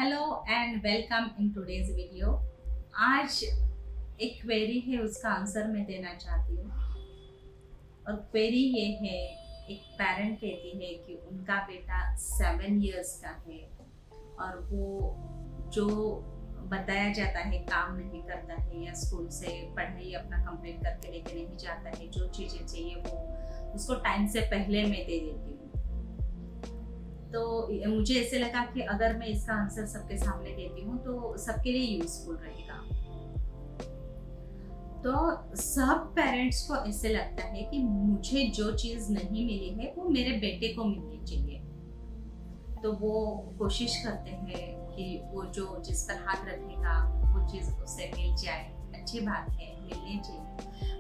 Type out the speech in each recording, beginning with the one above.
Hello and welcome in today's video. आज एक query है, उसका आंसर मैं देना चाहती हूँ। और क्वेरी ये है, एक पेरेंट कहती है कि उनका बेटा 7 इयर्स का है और वो जो बताया जाता है काम नहीं करता है या स्कूल से पढ़ाई अपना कंप्लीट करके लेके नहीं जाता है। जो चीज़ें चाहिए वो उसको टाइम से पहले मैं दे देती हूँ। तो मुझे ऐसे लगा कि अगर मैं इसका आंसर सबके सामने देती हूँ तो सबके लिए यूजफुल रहेगा। तो सब पेरेंट्स को ऐसे लगता है कि मुझे जो चीज़ नहीं मिली है वो मेरे बेटे को मिलनी चाहिए। तो वो कोशिश करते हैं कि वो जो जिस पर हाथ रखेगा वो चीज़ उसे मिल जाए। अच्छी बात है, मिलनी चाहिए,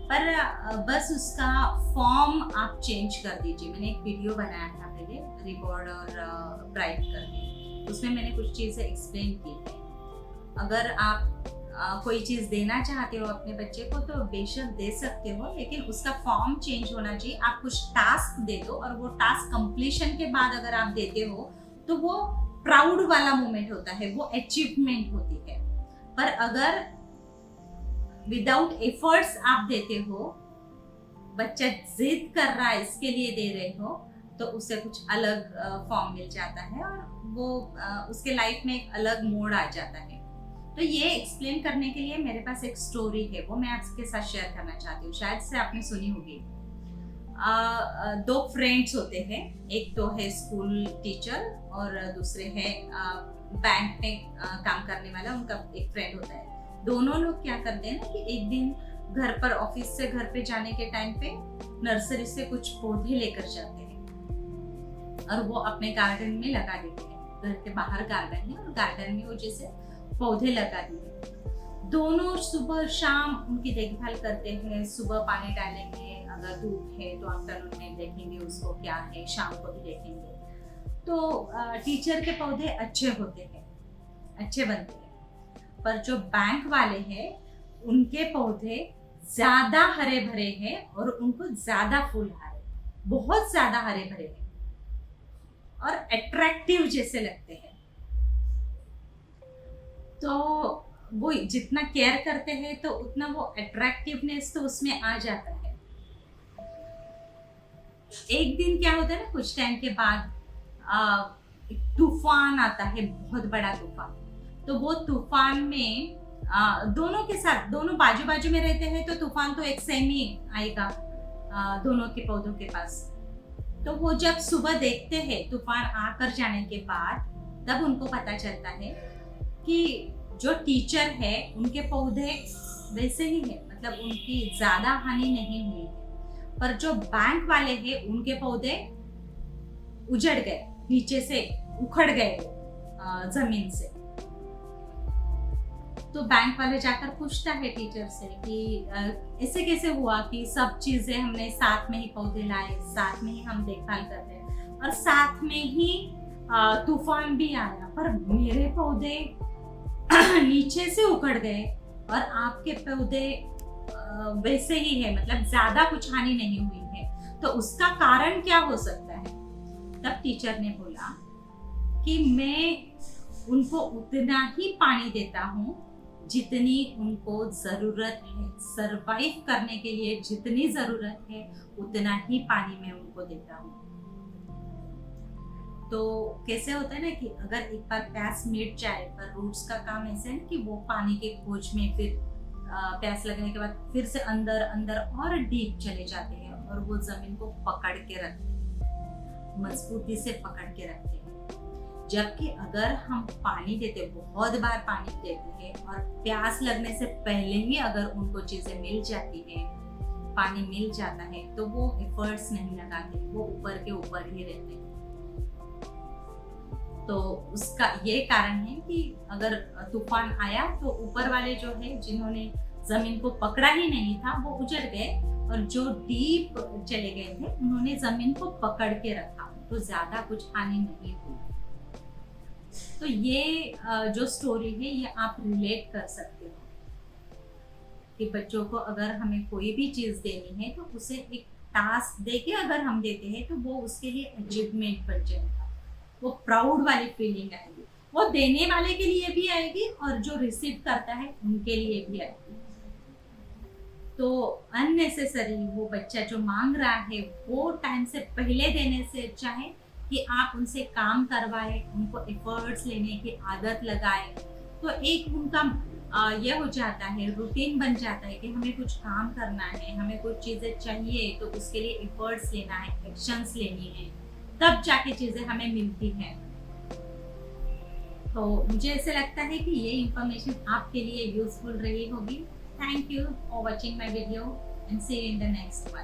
पर बस उसका फॉर्म आप चेंज कर दीजिए। मैंने एक वीडियो बनाया था पहले, रिवॉर्ड और प्राइड करके, उसमें मैंने कुछ चीज़ें एक्सप्लेन की है। अगर आप कोई चीज़ देना चाहते हो अपने बच्चे को तो बेशक दे सकते हो, लेकिन उसका फॉर्म चेंज होना चाहिए। आप कुछ टास्क दे दो और वो टास्क कंप्लीशन के बाद अगर आप देते हो तो वो प्राउड वाला मोमेंट होता है, वो अचीवमेंट होती है। पर अगर विदाउट एफर्ट्स आप देते हो, बच्चा जिद कर रहा है इसके लिए दे रहे हो, तो उसे कुछ अलग फॉर्म मिल जाता है और वो उसके लाइफ में एक अलग मोड़ आ जाता है। तो ये एक्सप्लेन करने के लिए मेरे पास एक स्टोरी है, वो मैं आपके साथ शेयर करना चाहती हूँ। शायद से आपने सुनी होगी। दो फ्रेंड्स होते हैं, एक तो है स्कूल टीचर और दूसरे है बैंक में काम करने वाला, उनका एक फ्रेंड होता है। दोनों लोग क्या करते हैं ना कि एक दिन घर पर, ऑफिस से घर पे जाने के टाइम पे नर्सरी से कुछ पौधे लेकर जाते हैं और वो अपने गार्डन में लगा देते हैं। घर के बाहर गार्डन है और गार्डन में वो जैसे पौधे लगा दिए। दोनों सुबह शाम उनकी देखभाल करते हैं। सुबह पानी डालेंगे, अगर धूप है तो आफ्टरनून में देखेंगे उसको क्या है, शाम को भी देखेंगे। तो टीचर के पौधे अच्छे होते हैं, अच्छे बनते हैं। पर जो बैंक वाले हैं उनके पौधे ज्यादा हरे भरे हैं और उनको ज्यादा फूल आ रहे, बहुत ज्यादा हरे भरे हैं और अट्रैक्टिव जैसे लगते हैं। तो वो जितना केयर करते हैं तो उतना वो अट्रैक्टिवनेस तो उसमें आ जाता है। एक दिन क्या होता है ना, कुछ टाइम के बाद एक तूफान आता है, बहुत बड़ा तूफान। तो वो तूफान में दोनों के साथ, दोनों बाजू बाजू में रहते हैं तो तूफान तो एक सेम ही आएगा दोनों के पौधों के पास। तो वो जब सुबह देखते हैं तूफान आकर जाने के बाद, तब उनको पता चलता है कि जो टीचर है उनके पौधे वैसे ही है, मतलब उनकी ज्यादा हानि नहीं हुई है। पर जो बैंक वाले हैं उनके पौधे उजड़ गए, नीचे से उखड़ गए जमीन से। तो बैंक वाले जाकर पूछता है टीचर से कि ऐसे कैसे हुआ कि सब चीजें हमने साथ में ही पौधे लाए, साथ में ही हम देखभाल कर रहे हैं और साथ में ही तूफान भी आया, पर मेरे पौधे नीचे से उखड़ गए और आपके पौधे वैसे ही है, मतलब ज्यादा कुछ हानि नहीं हुई है। तो उसका कारण क्या हो सकता है? तब टीचर ने बोला कि मैं उनको उतना ही पानी देता हूँ जितनी उनको जरूरत है, सरवाइव करने के लिए जितनी जरूरत है उतना ही पानी मैं उनको देता हूँ। तो कैसे होता है ना कि अगर एक बार प्यास मिट जाए, पर रूट्स का काम ऐसे है ना कि वो पानी के खोज में फिर प्यास लगने के बाद फिर से अंदर अंदर और डीप चले जाते हैं और वो जमीन को पकड़ के रखते हैं, मजबूती से पकड़ के रखते हैं। जबकि अगर हम पानी देते, बहुत बार पानी देते हैं और प्यास लगने से पहले ही अगर उनको चीजें मिल जाती है, पानी मिल जाता है, तो वो एफर्ट्स नहीं लगाते, वो ऊपर के ऊपर ही रहते हैं। तो उसका ये कारण है कि अगर तूफान आया तो ऊपर वाले जो है, जिन्होंने जमीन को पकड़ा ही नहीं था, वो उजड़ गए और जो डीप चले गए थे उन्होंने जमीन को पकड़ के रखा, तो ज्यादा कुछ हानि नहीं हुई। तो ये जो स्टोरी है ये आप रिलेट कर सकते हो कि बच्चों को अगर हमें कोई भी चीज देनी है तो उसे एक टास्क देके अगर हम देते हैं तो वो उसके लिए अचीवमेंट बन जाएगा, वो प्राउड वाली फीलिंग आएगी। वो देने वाले के लिए भी आएगी और जो रिसीव करता है उनके लिए भी आएगी। तो अननेसेसरी वो बच्चा जो मांग रहा है वो टाइम से पहले देने से अच्छा है कि आप उनसे काम करवाए, उनको एफर्ट्स लेने की आदत लगाए। तो एक उनका ये हो जाता है, रूटीन बन जाता है कि हमें कुछ काम करना है, हमें कुछ चीज़ें चाहिए तो उसके लिए एफर्ट्स लेना है, एक्शंस लेनी है, तब जाके चीज़ें हमें मिलती हैं। तो मुझे ऐसे लगता है कि ये इंफॉर्मेशन आपके लिए यूजफुल रही होगी। Thank you for watching my video and see you in the next one.